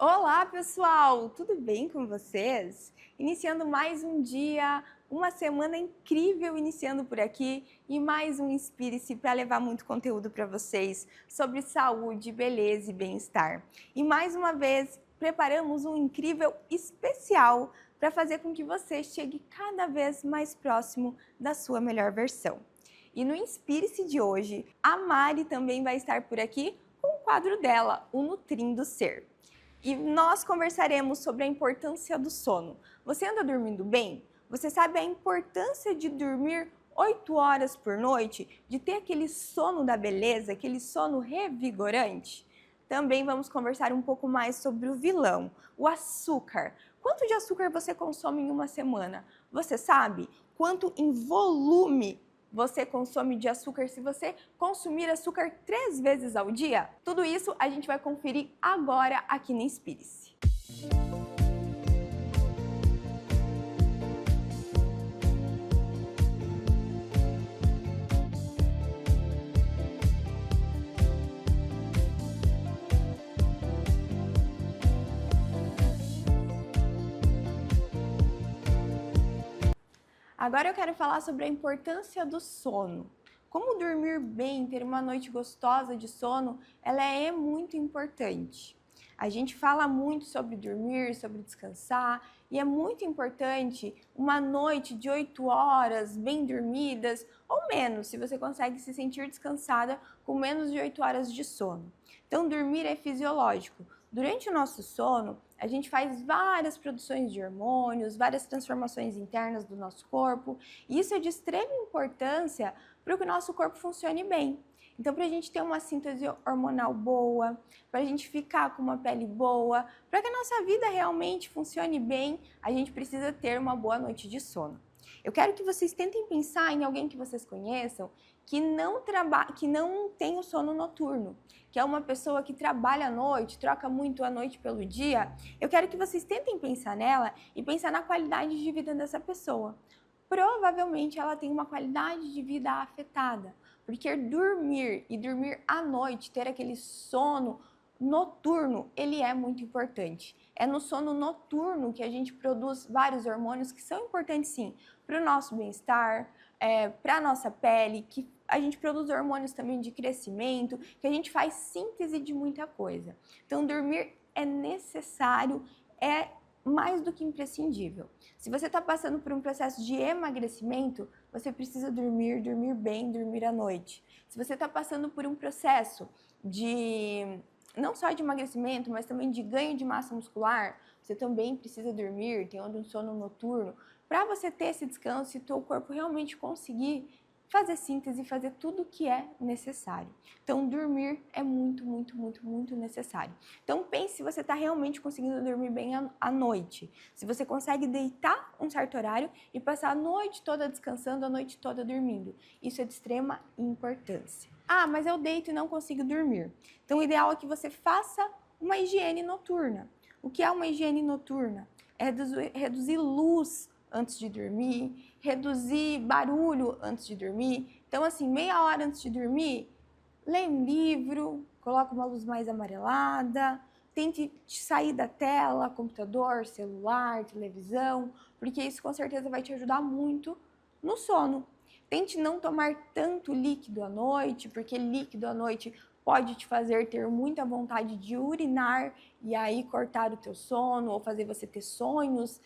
Olá, pessoal! Tudo bem com vocês? Iniciando mais um dia, uma semana incrível iniciando por aqui e mais um Inspire-se para levar muito conteúdo para vocês sobre saúde, beleza e bem-estar. E mais uma vez, preparamos um incrível especial para fazer com que você chegue cada vez mais próximo da sua melhor versão. E no Inspire-se de hoje, a Mari também vai estar por aqui com o quadro dela, o Nutrindo Ser. E nós conversaremos sobre a importância do sono. Você anda dormindo bem? Você sabe a importância de dormir 8 horas por noite? De ter aquele sono da beleza, aquele sono revigorante? Também vamos conversar um pouco mais sobre o vilão, o açúcar. Quanto de açúcar você consome em uma semana? Você sabe? Quanto em volume você consome de açúcar se você consumir açúcar 3 vezes ao dia? Tudo isso a gente vai conferir agora aqui no Inspire-se. Agora eu quero falar sobre a importância do sono. Como dormir bem, ter uma noite gostosa de sono, ela é muito importante. A gente fala muito sobre dormir, sobre descansar, e é muito importante uma noite de 8 horas bem dormidas, ou menos, se você consegue se sentir descansada com menos de 8 horas de sono. Então, dormir é fisiológico. Durante o nosso sono, a gente faz várias produções de hormônios, várias transformações internas do nosso corpo, e isso é de extrema importância para que o nosso corpo funcione bem. Então, para a gente ter uma síntese hormonal boa, para a gente ficar com uma pele boa, para que a nossa vida realmente funcione bem, a gente precisa ter uma boa noite de sono. Eu quero que vocês tentem pensar em alguém que vocês conheçam que não tem o sono noturno, que é uma pessoa que trabalha à noite, troca muito a noite pelo dia. Eu quero que vocês tentem pensar nela e pensar na qualidade de vida dessa pessoa. Provavelmente ela tem uma qualidade de vida afetada, porque dormir e dormir à noite, ter aquele sono noturno, ele é muito importante. É no sono noturno que a gente produz vários hormônios que são importantes sim para o nosso bem-estar, para a nossa pele, que a gente produz hormônios também de crescimento, que a gente faz síntese de muita coisa. Então dormir é necessário, é mais do que imprescindível. Se você está passando por um processo de emagrecimento, você precisa dormir bem, dormir à noite. Se você está passando por um processo de não só de emagrecimento, mas também de ganho de massa muscular, você também precisa dormir, ter um sono noturno, para você ter esse descanso e o teu corpo realmente conseguir fazer síntese e fazer tudo o que é necessário. Então, dormir é muito, muito, muito, muito necessário. Então, pense se você está realmente conseguindo dormir bem à noite. Se você consegue deitar um certo horário e passar a noite toda descansando, a noite toda dormindo. Isso é de extrema importância. Ah, mas eu deito e não consigo dormir. Então, o ideal é que você faça uma higiene noturna. O que é uma higiene noturna? É reduzir luz antes de dormir, reduzir barulho antes de dormir. Então, assim, meia hora antes de dormir, leia um livro, coloque uma luz mais amarelada, tente sair da tela, computador, celular, televisão, porque isso com certeza vai te ajudar muito no sono. Tente não tomar tanto líquido à noite, porque líquido à noite pode te fazer ter muita vontade de urinar e aí cortar o teu sono ou fazer você ter sonhos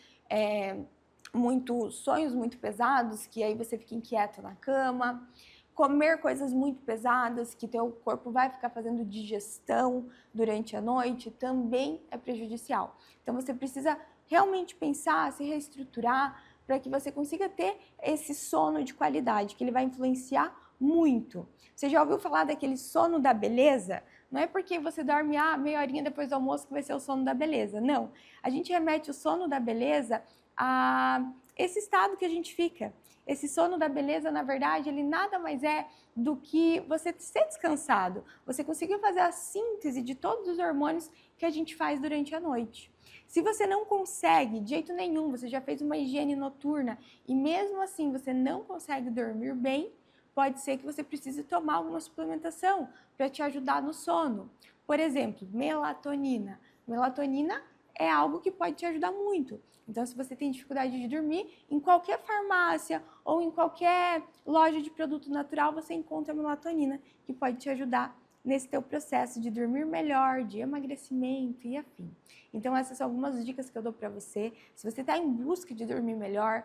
muito pesados, que aí você fica inquieto na cama. Comer coisas muito pesadas, que teu corpo vai ficar fazendo digestão durante a noite, também é prejudicial. Então você precisa realmente pensar, se reestruturar, para que você consiga ter esse sono de qualidade, que ele vai influenciar muito. Você já ouviu falar daquele sono da beleza? Não é porque você dorme meia horinha depois do almoço que vai ser o sono da beleza, não. A gente remete o sono da beleza a esse estado que a gente fica. Esse sono da beleza, na verdade, ele nada mais é do que você ser descansado. Você conseguir fazer a síntese de todos os hormônios que a gente faz durante a noite. Se você não consegue, de jeito nenhum, você já fez uma higiene noturna e mesmo assim você não consegue dormir bem, pode ser que você precise tomar alguma suplementação para te ajudar no sono. Por exemplo, melatonina. Melatonina é algo que pode te ajudar muito. Então, se você tem dificuldade de dormir, em qualquer farmácia ou em qualquer loja de produto natural, você encontra melatonina, que pode te ajudar nesse teu processo de dormir melhor, de emagrecimento e afim. Então, essas são algumas dicas que eu dou para você. Se você está em busca de dormir melhor,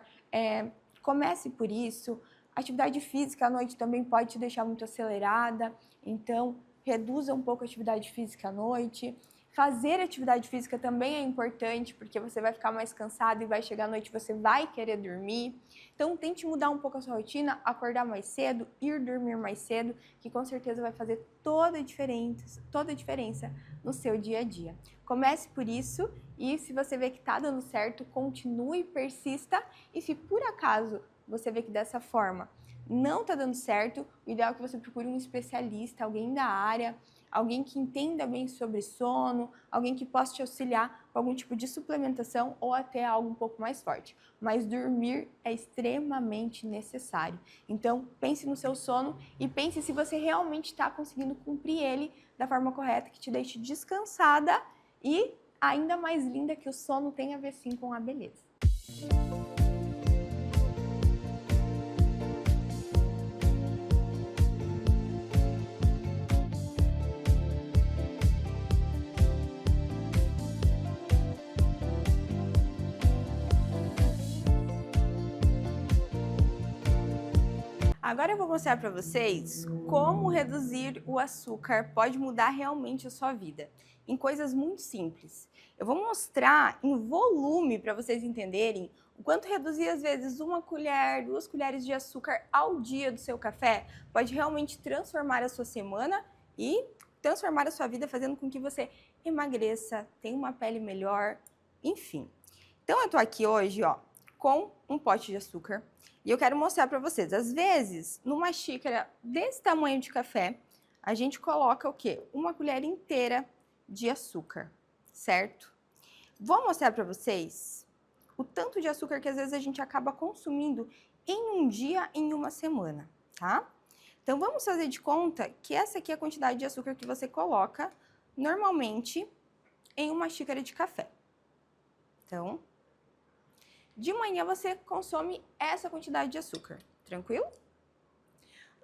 comece por isso. Atividade física à noite também pode te deixar muito acelerada, então reduza um pouco a atividade física à noite. Fazer atividade física também é importante, porque você vai ficar mais cansado e vai chegar à noite e você vai querer dormir. Então, tente mudar um pouco a sua rotina, acordar mais cedo, ir dormir mais cedo, que com certeza vai fazer toda a diferença no seu dia a dia. Comece por isso e se você vê que está dando certo, continue, persista. E se por acaso você vê que dessa forma não está dando certo, o ideal é que você procure um especialista, alguém da área, alguém que entenda bem sobre sono, alguém que possa te auxiliar com algum tipo de suplementação ou até algo um pouco mais forte. Mas dormir é extremamente necessário. Então, pense no seu sono e pense se você realmente está conseguindo cumprir ele da forma correta, que te deixe descansada e ainda mais linda, que o sono tem a ver sim com a beleza. Agora eu vou mostrar para vocês como reduzir o açúcar pode mudar realmente a sua vida, em coisas muito simples. Eu vou mostrar em volume para vocês entenderem o quanto reduzir às vezes 1 colher, 2 colheres de açúcar ao dia do seu café pode realmente transformar a sua semana e transformar a sua vida, fazendo com que você emagreça, tenha uma pele melhor, enfim. Então eu tô aqui hoje, ó, com um pote de açúcar. E eu quero mostrar para vocês, às vezes, numa xícara desse tamanho de café, a gente coloca o quê? 1 colher inteira de açúcar, certo? Vou mostrar para vocês o tanto de açúcar que às vezes a gente acaba consumindo em um dia, em uma semana, tá? Então, vamos fazer de conta que essa aqui é a quantidade de açúcar que você coloca, normalmente, em uma xícara de café. Então, de manhã você consome essa quantidade de açúcar, tranquilo?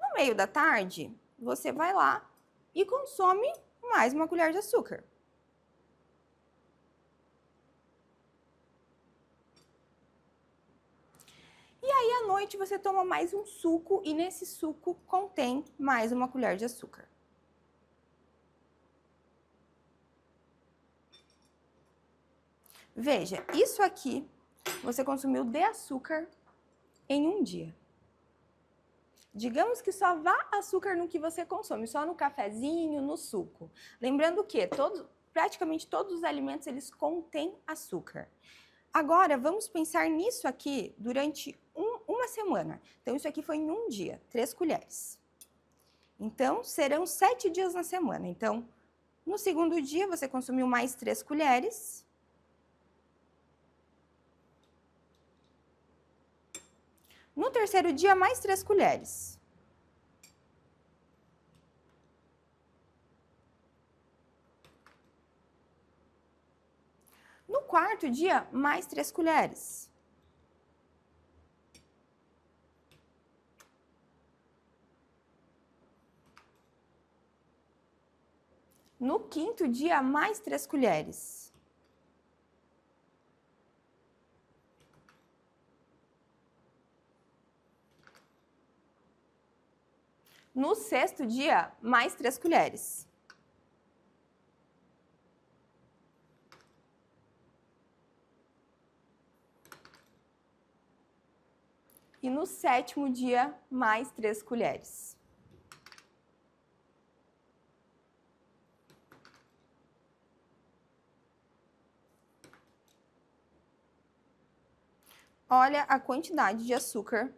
No meio da tarde, você vai lá e consome mais 1 colher de açúcar. E aí, à noite, você toma mais um suco e nesse suco contém mais 1 colher de açúcar. Veja, isso aqui você consumiu de açúcar em um dia. Digamos que só vá açúcar no que você consome, só no cafezinho, no suco. Lembrando que praticamente todos os alimentos eles contêm açúcar. Agora, vamos pensar nisso aqui durante uma semana. Então, isso aqui foi em um dia, 3 colheres. Então, serão 7 dias na semana. Então, no segundo dia, você consumiu mais 3 colheres. No terceiro dia, mais 3 colheres. No quarto dia, mais 3 colheres. No quinto dia, mais 3 colheres. No sexto dia, mais 3 colheres. E no sétimo dia, mais 3 colheres. Olha a quantidade de açúcar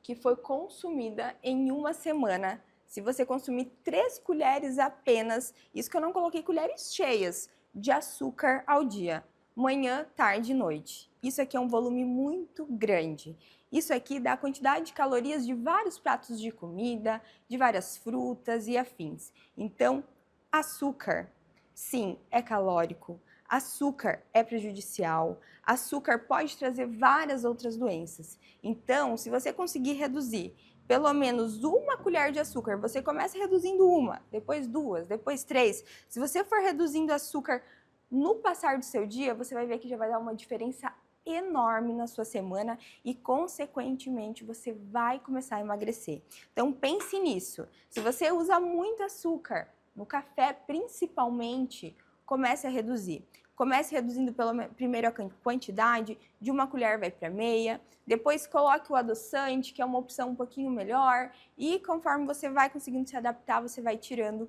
que foi consumida em uma semana. Se você consumir 3 colheres apenas, isso que eu não coloquei colheres cheias de açúcar ao dia, manhã, tarde e noite. Isso aqui é um volume muito grande. Isso aqui dá a quantidade de calorias de vários pratos de comida, de várias frutas e afins. Então, açúcar, sim, é calórico. açúcar é prejudicial, açúcar pode trazer várias outras doenças. Então, se você conseguir reduzir pelo menos uma colher de açúcar, você começa reduzindo uma, depois duas, depois três. Se você for reduzindo açúcar no passar do seu dia, você vai ver que já vai dar uma diferença enorme na sua semana e, consequentemente, você vai começar a emagrecer. Então, pense nisso. Se você usa muito açúcar, no café principalmente, comece a reduzir. Comece reduzindo primeiro a quantidade, de uma colher vai para meia, depois coloque o adoçante, que é uma opção um pouquinho melhor, e conforme você vai conseguindo se adaptar, você vai tirando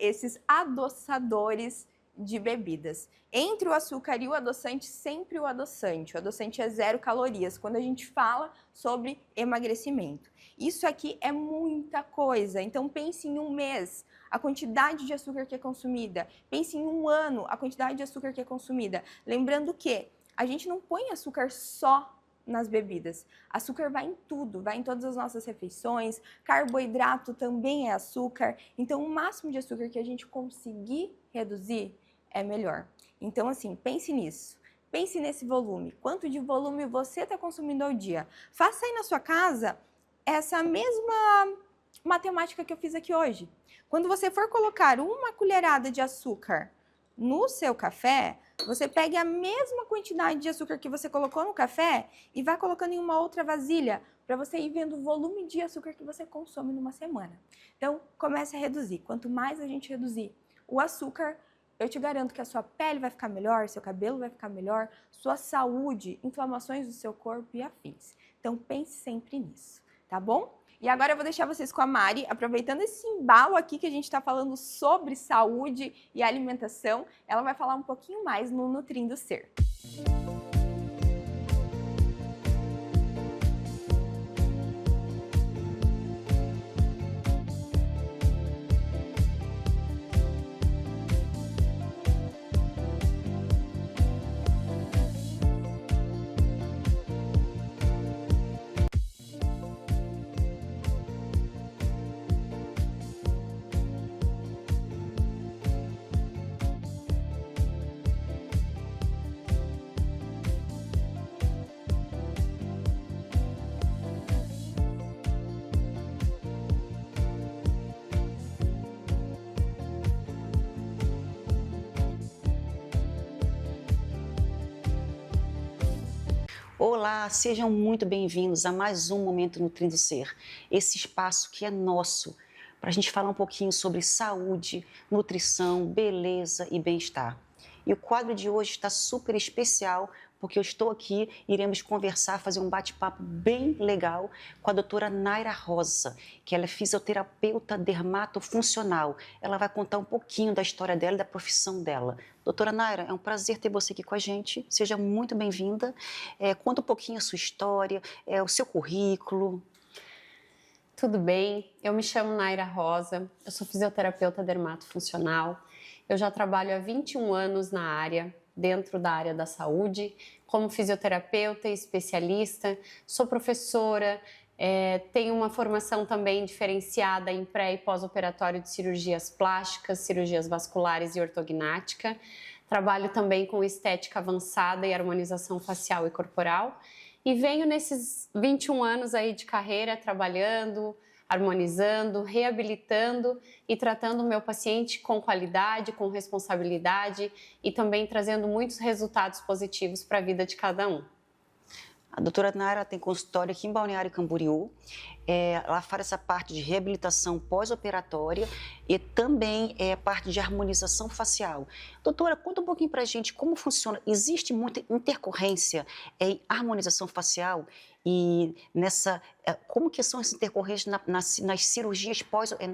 esses adoçadores de bebidas. Entre o açúcar e o adoçante, sempre o adoçante. O adoçante é 0 calorias, quando a gente fala sobre emagrecimento. Isso aqui é muita coisa, então pense em um mês, a quantidade de açúcar que é consumida. Pense em um ano, a quantidade de açúcar que é consumida. Lembrando que a gente não põe açúcar só nas bebidas. Açúcar vai em tudo, vai em todas as nossas refeições, carboidrato também é açúcar. Então, o máximo de açúcar que a gente conseguir reduzir é melhor. Então, assim, pense nisso. Pense nesse volume. Quanto de volume você está consumindo ao dia? Faça aí na sua casa essa mesma matemática que eu fiz aqui hoje. Quando você for colocar uma colherada de açúcar no seu café, você pegue a mesma quantidade de açúcar que você colocou no café e vá colocando em uma outra vasilha para você ir vendo o volume de açúcar que você consome numa semana. Então, comece a reduzir. Quanto mais a gente reduzir o açúcar, eu te garanto que a sua pele vai ficar melhor, seu cabelo vai ficar melhor, sua saúde, inflamações do seu corpo e afins. Então, pense sempre nisso, tá bom? E agora eu vou deixar vocês com a Mari, aproveitando esse embalo aqui que a gente está falando sobre saúde e alimentação, ela vai falar um pouquinho mais no Nutrindo Ser. Olá, sejam muito bem-vindos a mais um Momento Nutrindo Ser, esse espaço que é nosso, para a gente falar um pouquinho sobre saúde, nutrição, beleza e bem-estar. E o quadro de hoje está super especial, porque eu estou aqui, iremos conversar, fazer um bate-papo bem legal com a doutora Naira Rosa, que ela é fisioterapeuta dermatofuncional. Ela vai contar um pouquinho da história dela e da profissão dela. Doutora Naira, é um prazer ter você aqui com a gente. Seja muito bem-vinda. Conta um pouquinho a sua história, o seu currículo. Tudo bem, eu me chamo Naira Rosa, eu sou fisioterapeuta dermatofuncional. Eu já trabalho há 21 anos na área, dentro da área da saúde, como fisioterapeuta e especialista. Sou professora, tenho uma formação também diferenciada em pré e pós-operatório de cirurgias plásticas, cirurgias vasculares e ortognática. Trabalho também com estética avançada e harmonização facial e corporal. E venho nesses 21 anos aí de carreira trabalhando, harmonizando, reabilitando e tratando o meu paciente com qualidade, com responsabilidade e também trazendo muitos resultados positivos para a vida de cada um. A doutora Naira tem consultório aqui em Balneário Camboriú. Ela faz essa parte de reabilitação pós-operatória e também parte de harmonização facial. Doutora, conta um pouquinho para a gente como funciona. Existe muita intercorrência em harmonização facial e como que são essas intercorrências nas cirurgias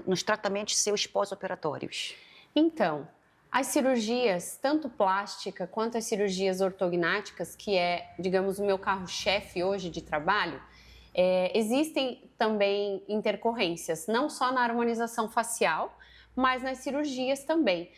nos tratamentos seus pós-operatórios? Então, as cirurgias, tanto plástica quanto as cirurgias ortognáticas, que é, digamos, o meu carro-chefe hoje de trabalho, existem também intercorrências, não só na harmonização facial, mas nas cirurgias também.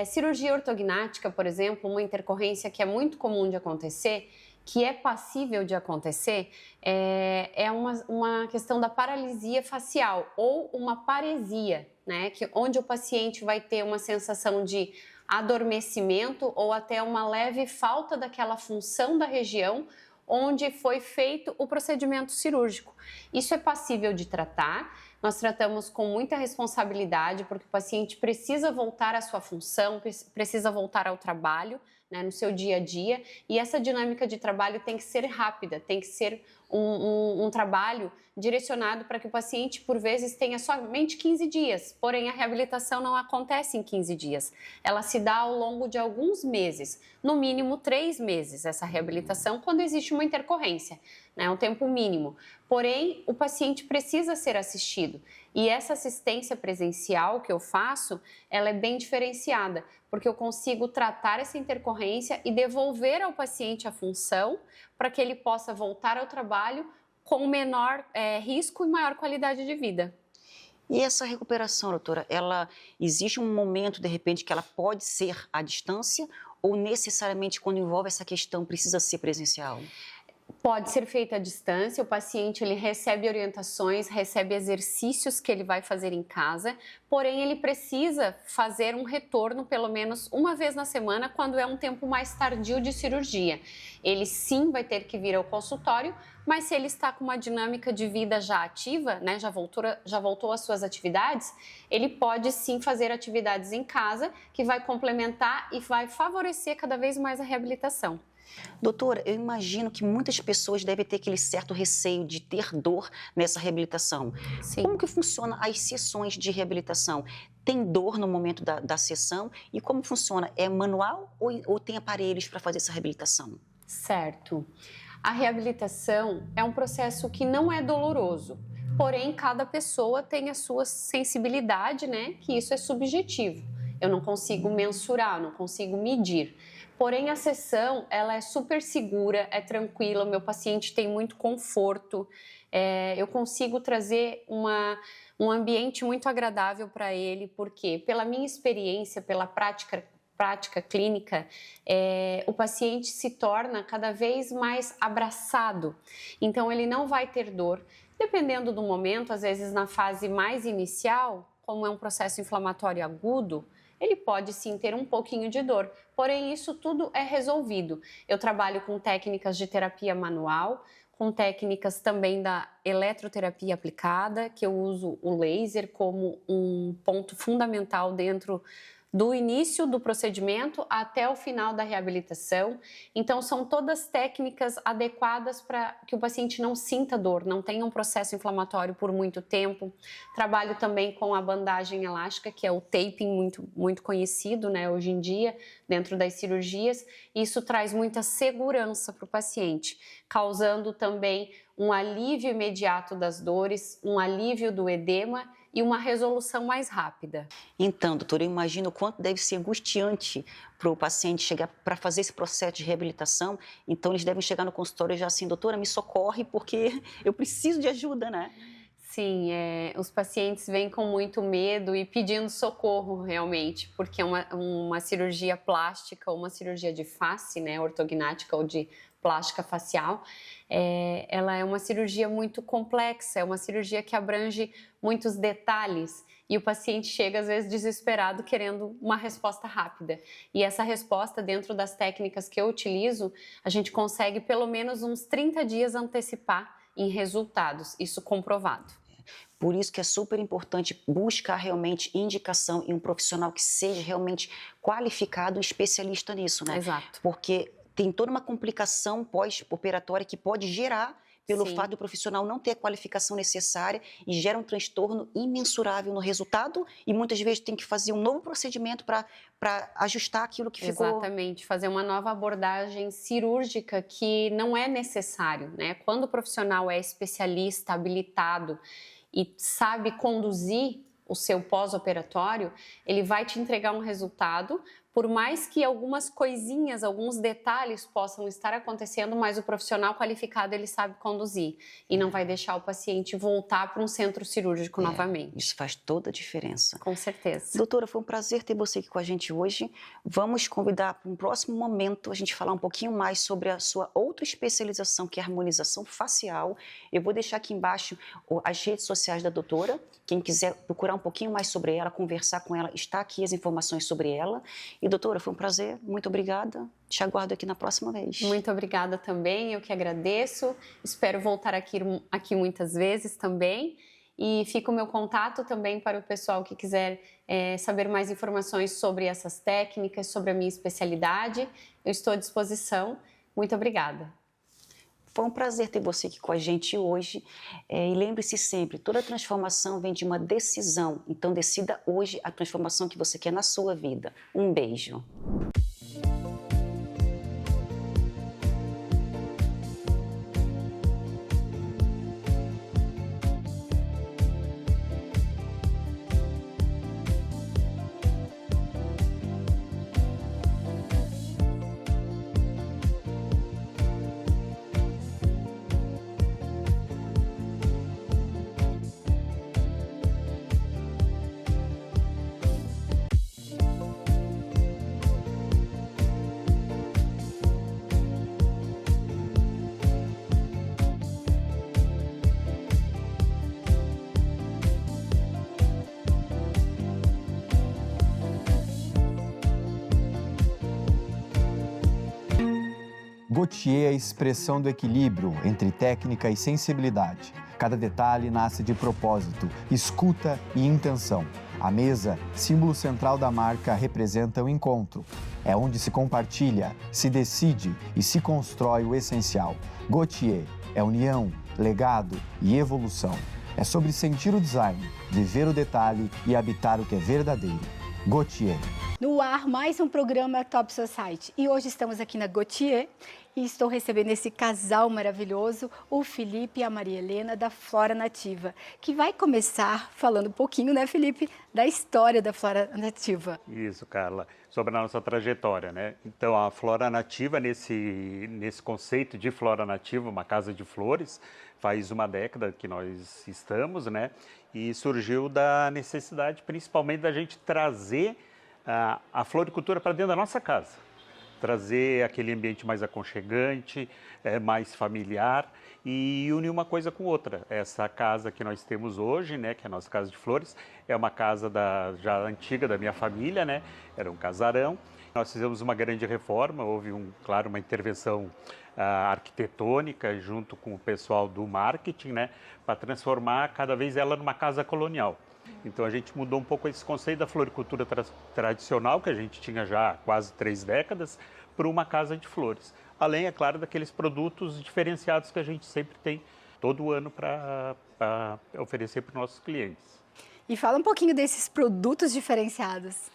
Cirurgia ortognática, por exemplo, uma intercorrência que é muito comum de acontecer, que é passível de acontecer, é uma questão da paralisia facial ou uma paresia, né? Onde o paciente vai ter uma sensação de adormecimento ou até uma leve falta daquela função da região onde foi feito o procedimento cirúrgico. Isso é passível de tratar. Nós tratamos com muita responsabilidade, porque o paciente precisa voltar à sua função, precisa voltar ao trabalho, né, no seu dia a dia, e essa dinâmica de trabalho tem que ser rápida, tem que ser um trabalho direcionado para que o paciente, por vezes, tenha somente 15 dias, porém a reabilitação não acontece em 15 dias, ela se dá ao longo de alguns meses, no mínimo 3 meses, essa reabilitação, quando existe uma intercorrência, né, um tempo mínimo. Porém, o paciente precisa ser assistido e essa assistência presencial que eu faço, ela é bem diferenciada, porque eu consigo tratar essa intercorrência e devolver ao paciente a função para que ele possa voltar ao trabalho com menor risco e maior qualidade de vida. E essa recuperação, doutora, ela existe um momento, de repente, que ela pode ser à distância ou necessariamente quando envolve essa questão precisa ser presencial? Pode ser feita à distância, o paciente ele recebe orientações, recebe exercícios que ele vai fazer em casa, porém ele precisa fazer um retorno pelo menos uma vez na semana quando é um tempo mais tardio de cirurgia. Ele sim vai ter que vir ao consultório, mas se ele está com uma dinâmica de vida já ativa, né, já voltou às suas atividades, ele pode sim fazer atividades em casa que vai complementar e vai favorecer cada vez mais a reabilitação. Doutora, eu imagino que muitas pessoas devem ter aquele certo receio de ter dor nessa reabilitação. Sim. Como que funciona as sessões de reabilitação? Tem dor no momento da sessão? E como funciona? É manual ou tem aparelhos para fazer essa reabilitação? Certo. A reabilitação é um processo que não é doloroso, porém cada pessoa tem a sua sensibilidade, né? Que isso é subjetivo. Eu não consigo mensurar, não consigo medir. Porém, a sessão, ela é super segura, é tranquila, o meu paciente tem muito conforto, eu consigo trazer um ambiente muito agradável para ele, porque pela minha experiência, pela prática clínica, o paciente se torna cada vez mais abraçado, então ele não vai ter dor. Dependendo do momento, às vezes na fase mais inicial, como é um processo inflamatório agudo, ele pode sim ter um pouquinho de dor, porém isso tudo é resolvido. Eu trabalho com técnicas de terapia manual, com técnicas também da eletroterapia aplicada, que eu uso o laser como um ponto fundamental dentro do início do procedimento até o final da reabilitação. Então, são todas técnicas adequadas para que o paciente não sinta dor, não tenha um processo inflamatório por muito tempo. Trabalho também com a bandagem elástica, que é o taping muito conhecido, né, hoje em dia, dentro das cirurgias. Isso traz muita segurança para o paciente, causando também um alívio imediato das dores, um alívio do edema e uma resolução mais rápida. Então, doutora, eu imagino o quanto deve ser angustiante para o paciente chegar para fazer esse processo de reabilitação. Então, eles devem chegar no consultório já assim, doutora, me socorre porque eu preciso de ajuda, né? Sim, os pacientes vêm com muito medo e pedindo socorro realmente, porque é uma cirurgia plástica ou uma cirurgia de face, né, ortognática ou de plástica facial, ela é uma cirurgia muito complexa, é uma cirurgia que abrange muitos detalhes e o paciente chega às vezes desesperado querendo uma resposta rápida. E essa resposta, dentro das técnicas que eu utilizo, a gente consegue pelo menos uns 30 dias antecipar em resultados, isso comprovado. Por isso que é super importante buscar realmente indicação em um profissional que seja realmente qualificado e especialista nisso, né? Exato. Porque tem toda uma complicação pós-operatória que pode gerar pelo Sim. fato do profissional não ter a qualificação necessária e gera um transtorno imensurável no resultado e muitas vezes tem que fazer um novo procedimento para ajustar aquilo que ficou... Exatamente, fazer uma nova abordagem cirúrgica que não é necessário, né? Quando o profissional é especialista, habilitado e sabe conduzir o seu pós-operatório, ele vai te entregar um resultado, por mais que algumas coisinhas, alguns detalhes possam estar acontecendo, mas o profissional qualificado ele sabe conduzir e não vai deixar o paciente voltar para um centro cirúrgico novamente. Isso faz toda a diferença. Com certeza. Doutora, foi um prazer ter você aqui com a gente hoje. Vamos convidar para um próximo momento a gente falar um pouquinho mais sobre a sua outra especialização, que é a harmonização facial. Eu vou deixar aqui embaixo as redes sociais da doutora. Quem quiser procurar um pouquinho mais sobre ela, conversar com ela, está aqui as informações sobre ela. E doutora, foi um prazer, muito obrigada. Te aguardo aqui na próxima vez. Muito obrigada também, eu que agradeço. Espero voltar aqui muitas vezes também. E fica o meu contato também para o pessoal que quiser saber mais informações sobre essas técnicas, sobre a minha especialidade. Eu estou à disposição. Muito obrigada. Foi um prazer ter você aqui com a gente hoje. E lembre-se sempre, toda transformação vem de uma decisão. Então decida hoje a transformação que você quer na sua vida. Um beijo. Gautier é a expressão do equilíbrio entre técnica e sensibilidade. Cada detalhe nasce de propósito, escuta e intenção. A mesa, símbolo central da marca, representa o encontro. É onde se compartilha, se decide e se constrói o essencial. Gautier é união, legado e evolução. É sobre sentir o design, viver o detalhe e habitar o que é verdadeiro. Gautier. No ar, mais um programa Top Society. E hoje estamos aqui na Gautier e estou recebendo esse casal maravilhoso, o Felipe e a Maria Helena, da Flora Nativa, que vai começar falando um pouquinho, né, Felipe, da história da Flora Nativa. Isso, Carla, sobre a nossa trajetória, né? Então, a Flora Nativa, nesse conceito de Flora Nativa, uma casa de flores, faz uma década que nós estamos, né? E surgiu da necessidade, principalmente, da gente trazer a floricultura para dentro da nossa casa. Trazer aquele ambiente mais aconchegante, mais familiar e unir uma coisa com outra. Essa casa que nós temos hoje, né, que é a nossa casa de flores, é uma casa já antiga da minha família, né? Era um casarão. Nós fizemos uma grande reforma, houve, claro, uma intervenção arquitetônica junto com o pessoal do marketing, né, para transformar cada vez ela numa casa colonial. Então a gente mudou um pouco esse conceito da floricultura tradicional, que a gente tinha já há quase 3 décadas, para uma casa de flores. Além, é claro, daqueles produtos diferenciados que a gente sempre tem todo ano para oferecer para os nossos clientes. E fala um pouquinho desses produtos diferenciados.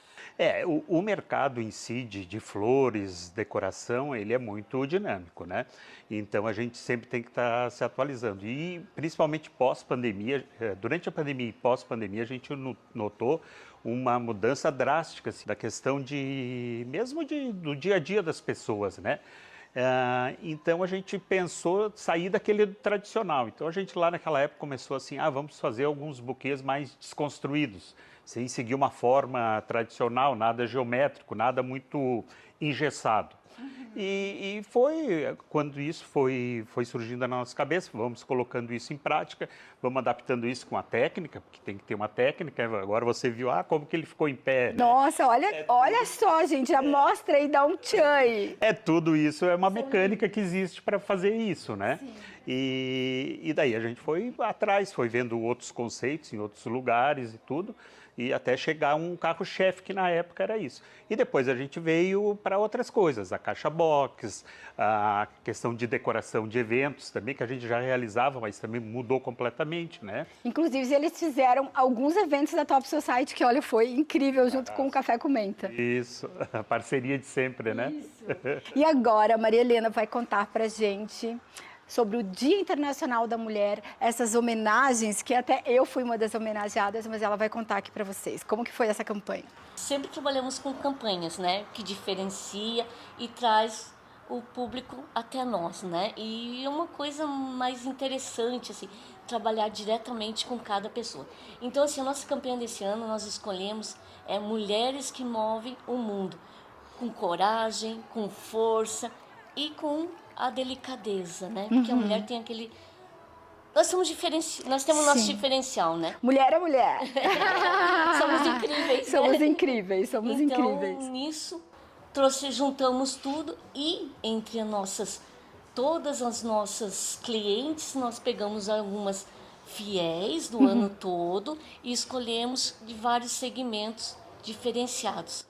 O mercado em si de flores, decoração, ele é muito dinâmico, né? Então a gente sempre tem que estar se atualizando. E principalmente pós-pandemia, durante a pandemia e pós-pandemia, a gente notou uma mudança drástica assim, da questão do dia a dia das pessoas, né? Então a gente pensou sair daquele tradicional. Então a gente lá naquela época começou assim, vamos fazer alguns buquês mais desconstruídos, sem seguir uma forma tradicional, nada geométrico, nada muito engessado. E foi quando isso foi surgindo na nossa cabeça, vamos colocando isso em prática, vamos adaptando isso com a técnica, porque tem que ter uma técnica. Agora você viu, como que ele ficou em pé. Né? Nossa, olha só, gente, já mostra aí, dá um tchan aí. Tudo isso é uma mecânica que existe para fazer isso, né? E daí a gente foi atrás, foi vendo outros conceitos em outros lugares e tudo, e até chegar um carro-chefe, que na época era isso. E depois a gente veio para outras coisas, a caixa box, a questão de decoração de eventos também, que a gente já realizava, mas também mudou completamente, né? Inclusive, eles fizeram alguns eventos da Top Society, que, olha, foi incrível, junto com o Café com Menta. Isso, a parceria de sempre, né? Isso. E agora, a Maria Helena vai contar pra gente sobre o Dia Internacional da Mulher, essas homenagens, que até eu fui uma das homenageadas, mas ela vai contar aqui para vocês. Como que foi essa campanha? Sempre trabalhamos com campanhas, né, que diferencia e traz o público até nós, né? E é uma coisa mais interessante, assim, trabalhar diretamente com cada pessoa. Então, assim, a nossa campanha desse ano, nós escolhemos mulheres que movem o mundo, com coragem, com força e com a delicadeza, né? Porque a mulher tem Nós temos nosso Sim. diferencial, né? Mulher é mulher. Somos incríveis, né? Somos incríveis, somos Então, incríveis. nisso, juntamos tudo e entre todas as nossas clientes, nós pegamos algumas fiéis do ano todo e escolhemos de vários segmentos diferenciados.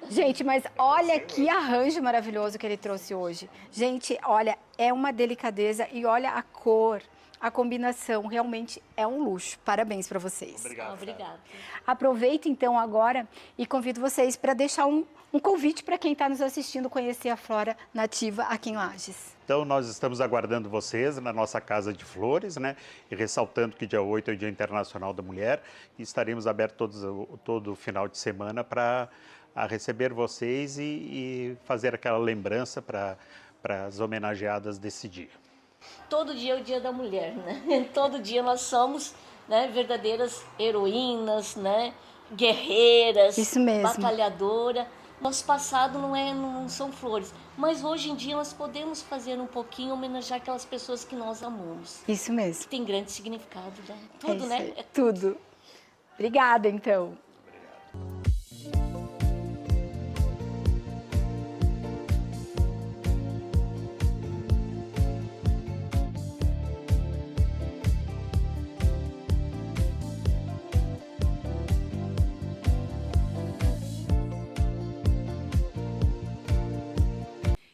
Gente, mas olha que arranjo maravilhoso que ele trouxe hoje. Gente, olha, é uma delicadeza e olha a cor, a combinação, realmente é um luxo. Parabéns para vocês. Obrigada. Aproveito então agora e convido vocês para deixar um convite para quem está nos assistindo conhecer a Flora Nativa aqui em Lages. Então, nós estamos aguardando vocês na nossa Casa de Flores, né? E ressaltando que dia 8 é o Dia Internacional da Mulher e estaremos abertos todo final de semana para receber vocês e fazer aquela lembrança para as homenageadas desse dia. Todo dia é o Dia da Mulher, né? Todo dia nós somos, né, verdadeiras heroínas, né? Guerreiras, Isso mesmo. batalhadora. Nosso passado não são flores, mas hoje em dia nós podemos fazer um pouquinho, homenagear aquelas pessoas que nós amamos. Isso mesmo. Que tem grande significado, né? É Tudo, isso né? aí, tudo. Obrigada, então.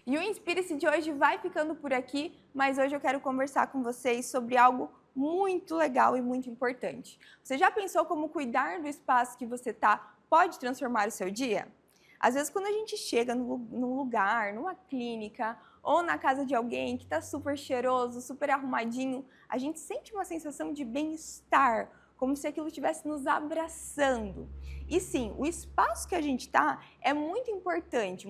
E o Inspire-se de hoje vai ficando por aqui, mas hoje eu quero conversar com vocês sobre algo muito legal e muito importante. Você já pensou como cuidar do espaço que você está pode transformar o seu dia? Às vezes, quando a gente chega num lugar, numa clínica ou na casa de alguém que está super cheiroso, super arrumadinho, a gente sente uma sensação de bem-estar, como se aquilo estivesse nos abraçando. E sim, o espaço que a gente está é muito importante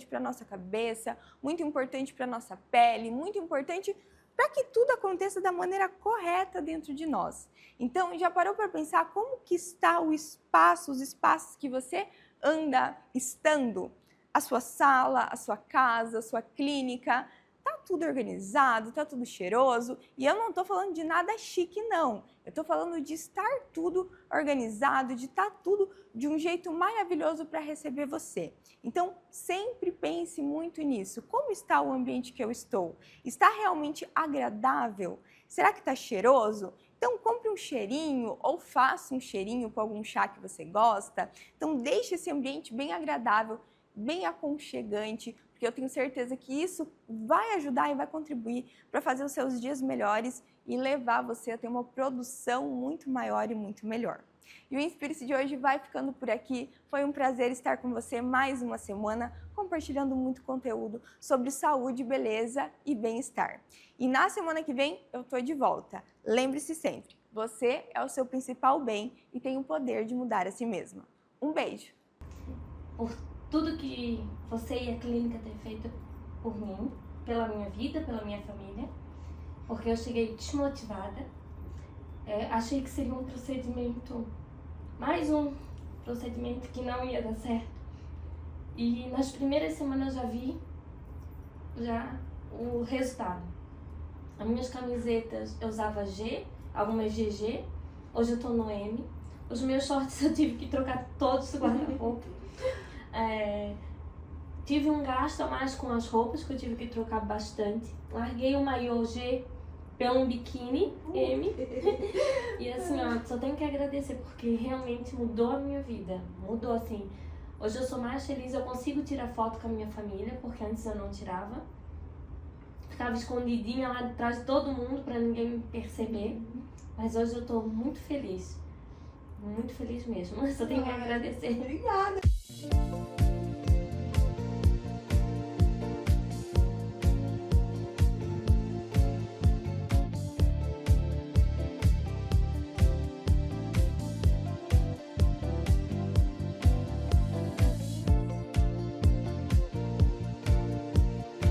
para a nossa cabeça, muito importante para a nossa pele, muito importante para que tudo aconteça da maneira correta dentro de nós. Então, já parou para pensar como que está o espaço, os espaços que você anda estando? A sua sala, a sua casa, a sua clínica, tá tudo organizado, tá tudo cheiroso, e eu não estou falando de nada chique, não. Eu estou falando de estar tudo organizado, de estar tudo de um jeito maravilhoso para receber você. Então, sempre pense muito nisso. Como está o ambiente que eu estou? Está realmente agradável? Será que está cheiroso? Então, compre um cheirinho ou faça um cheirinho com algum chá que você gosta. Então, deixe esse ambiente bem agradável, bem aconchegante, porque eu tenho certeza que isso vai ajudar e vai contribuir para fazer os seus dias melhores e levar você a ter uma produção muito maior e muito melhor. E o Inspire-se de hoje vai ficando por aqui. Foi um prazer estar com você mais uma semana, compartilhando muito conteúdo sobre saúde, beleza e bem-estar. E na semana que vem eu tô de volta. Lembre-se sempre, você é o seu principal bem e tem o poder de mudar a si mesma. Um beijo! Por tudo que você e a clínica têm feito por mim, pela minha vida, pela minha família, porque eu cheguei desmotivada. Achei que seria um procedimento, mais um procedimento que não ia dar certo. E nas primeiras semanas eu já vi o resultado. As minhas camisetas eu usava G, algumas GG, hoje eu tô no M. Os meus shorts eu tive que trocar todos do guarda-roupa. Tive um gasto a mais com as roupas, que eu tive que trocar bastante. Larguei o maiô G pelo biquíni M. E assim, ó, só tenho que agradecer, porque realmente mudou a minha vida. Mudou, assim. Hoje eu sou mais feliz, eu consigo tirar foto com a minha família, porque antes eu não tirava. Ficava escondidinha lá de trás de todo mundo, pra ninguém me perceber. Mas hoje eu tô muito feliz. Muito feliz mesmo. Só tenho que agradecer. Obrigada!